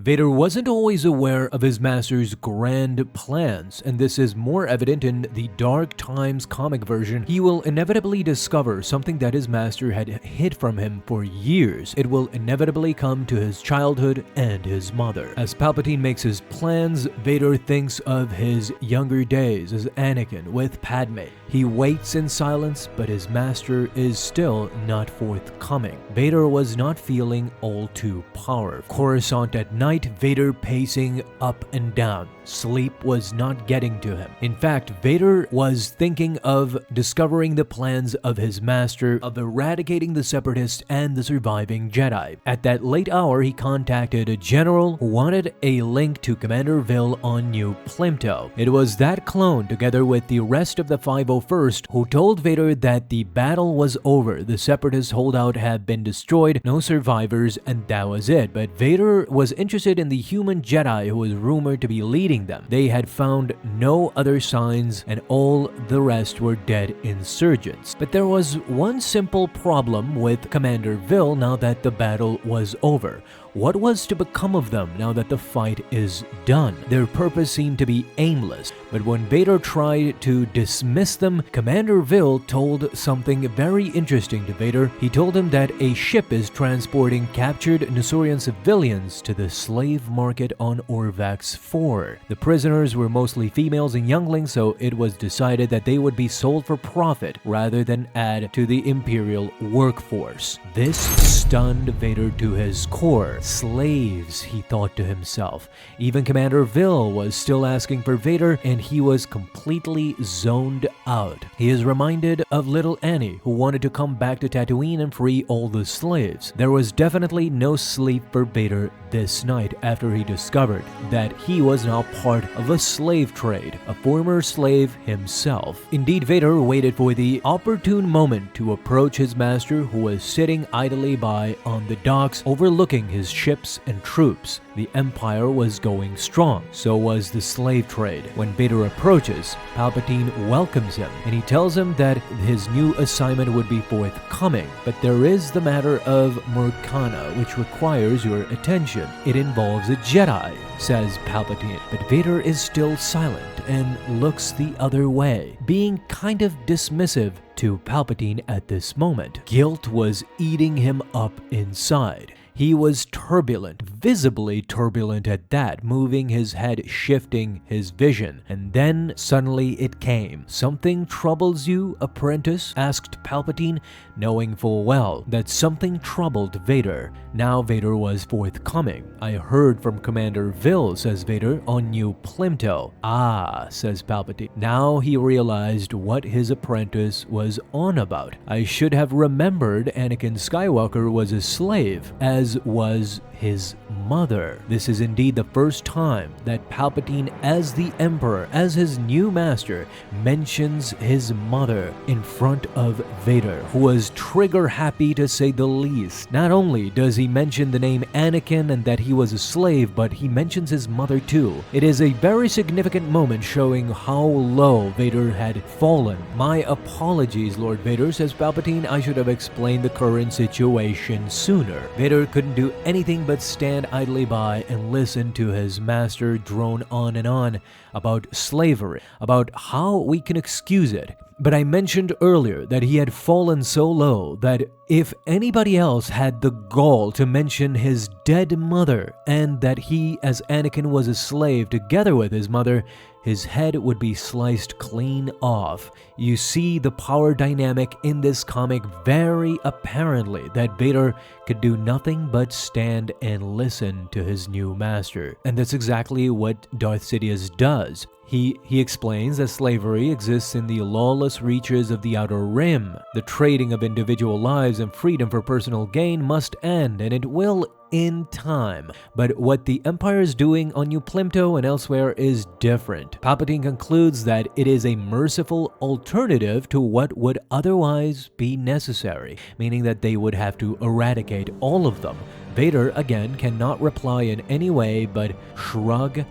Vader wasn't always aware of his master's grand plans, and this is more evident in the Dark Times comic version. He will inevitably discover something that his master had hid from him for years. It will inevitably come to his childhood and his mother. As Palpatine makes his plans, Vader thinks of his younger days as Anakin with Padme. He waits in silence, but his master is still not forthcoming. Vader was not feeling all too powerful. Coruscant at night, Vader pacing up and down. Sleep was not getting to him. In fact, Vader was thinking of discovering the plans of his master, of eradicating the Separatists and the surviving Jedi. At that late hour, he contacted a general who wanted a link to Commander Vil on New Plimto. It was that clone, together with the rest of the 501st, who told Vader that the battle was over, the Separatist holdout had been destroyed, no survivors, and that was it. But Vader was interested in the human Jedi who was rumored to be leading them. They had found no other signs, and all the rest were dead insurgents. But there was one simple problem with Commander Vil now that the battle was over. What was to become of them now that the fight is done? Their purpose seemed to be aimless, but when Vader tried to dismiss them, Commander Vil told something very interesting to Vader. He told him that a ship is transporting captured Nusurian civilians to the slave market on Orvax 4. The prisoners were mostly females and younglings, so it was decided that they would be sold for profit rather than add to the Imperial workforce. This stunned Vader to his core. Slaves, he thought to himself. Even Commander Vil was still asking for Vader, and he was completely zoned out. He is reminded of little Annie, who wanted to come back to Tatooine and free all the slaves. There was definitely no sleep for Vader this night after he discovered that he was now part of a slave trade, a former slave himself. Indeed, Vader waited for the opportune moment to approach his master, who was sitting idly by on the docks overlooking his ships and troops. The Empire was going strong, so was the slave trade. When Vader approaches, Palpatine welcomes him, and he tells him that his new assignment would be forthcoming. But there is the matter of Murkana, which requires your attention. It involves a Jedi, says Palpatine. But Vader is still silent and looks the other way, being kind of dismissive to Palpatine at this moment. Guilt was eating him up inside. He was turbulent, visibly turbulent at that, moving his head, shifting his vision. And then suddenly it came. "Something troubles you, apprentice?" asked Palpatine, knowing full well that something troubled Vader. Now Vader was forthcoming. "I heard from Commander Vil," says Vader, "on New Plimto." "Ah," says Palpatine. Now he realized what his apprentice was on about. "I should have remembered Anakin Skywalker was a slave, as was his mother." This is indeed the first time that Palpatine, as the Emperor, as his new master, mentions his mother in front of Vader, who was trigger happy to say the least. Not only does he mention the name Anakin and that he was a slave, but he mentions his mother too. It is a very significant moment showing how low Vader had fallen. "My apologies, Lord Vader," says Palpatine. "I should have explained the current situation sooner." Vader couldn't do anything but stand idly by and listen to his master drone on and on about slavery, about how we can excuse it. But I mentioned earlier that he had fallen so low that if anybody else had the gall to mention his dead mother and that he, as Anakin, was a slave together with his mother, his head would be sliced clean off. You see the power dynamic in this comic very apparently, that Vader could do nothing but stand and listen to his new master. And that's exactly what Darth Sidious does. He explains that slavery exists in the lawless reaches of the Outer Rim. The trading of individual lives and freedom for personal gain must end, and it will in time. But what the Empire is doing on New Plimto and elsewhere is different. Palpatine concludes that it is a merciful alternative to what would otherwise be necessary, meaning that they would have to eradicate all of them. Vader, again, cannot reply in any way but shrug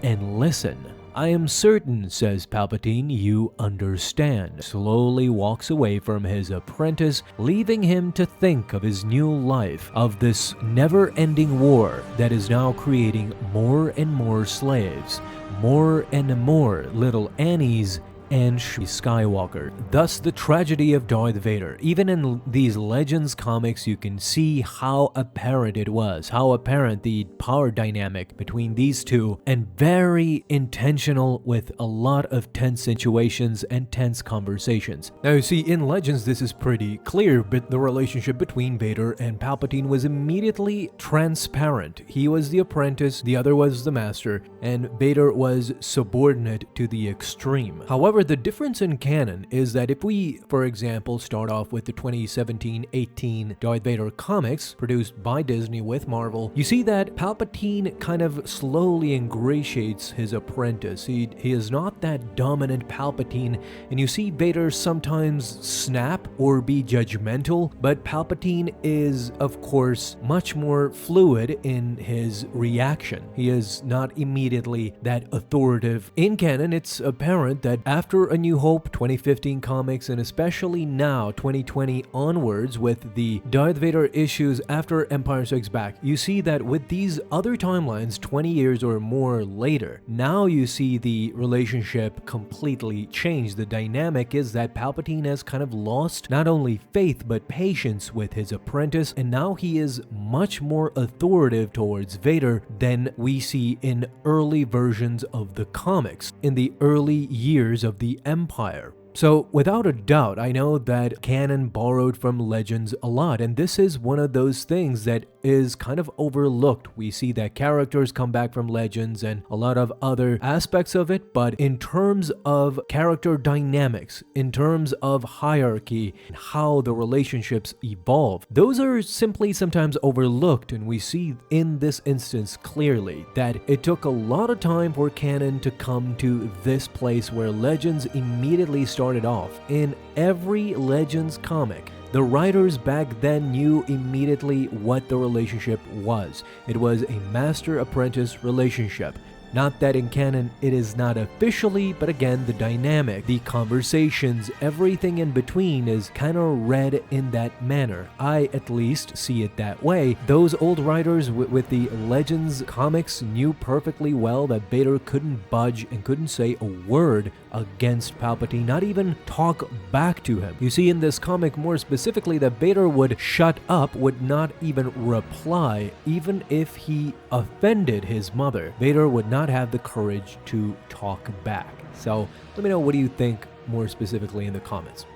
and listen. "I am certain," says Palpatine, "you understand." Slowly walks away from his apprentice, leaving him to think of his new life, of this never-ending war that is now creating more and more slaves, more and more little Annies and Skywalker. Thus the tragedy of Darth Vader. Even in these Legends comics, you can see how apparent it was, how apparent the power dynamic between these two, and very intentional with a lot of tense situations and tense conversations. Now you see, in Legends this is pretty clear, but the relationship between Vader and Palpatine was immediately transparent. He was the apprentice, the other was the master, and Vader was subordinate to the extreme. However, the difference in canon is that if we, for example, start off with the 2017-18 Darth Vader comics produced by Disney with Marvel, you see that Palpatine kind of slowly ingratiates his apprentice. He is not that dominant Palpatine, and you see Vader sometimes snap or be judgmental, but Palpatine is, of course, much more fluid in his reaction. He is not immediately that authoritative. In canon, it's apparent that after A New Hope 2015 comics, and especially now 2020 onwards with the Darth Vader issues after Empire Strikes Back, you see that with these other timelines 20 years or more later, now you see the relationship completely change. The dynamic is that Palpatine has kind of lost not only faith but patience with his apprentice, and now he is much more authoritative towards Vader than we see in early versions of the comics, in the early years of the Empire. So without a doubt, I know that canon borrowed from Legends a lot, and this is one of those things that is kind of overlooked. We see that characters come back from Legends and a lot of other aspects of it, but in terms of character dynamics, in terms of hierarchy, and how the relationships evolve, those are simply sometimes overlooked, and we see in this instance clearly that it took a lot of time for canon to come to this place where Legends immediately started off. In every Legends comic, the writers back then knew immediately what the relationship was. It was a master-apprentice relationship. Not that in canon it is not officially, but again, the dynamic, the conversations, everything in between is kind of read in that manner. I at least see it that way. Those old writers with the Legends comics knew perfectly well that Vader couldn't budge and couldn't say a word against Palpatine, not even talk back to him. You see in this comic more specifically that Vader would shut up, would not even reply, even if he offended his mother. Vader would not have the courage to talk back. So let me know, what do you think more specifically in the comments?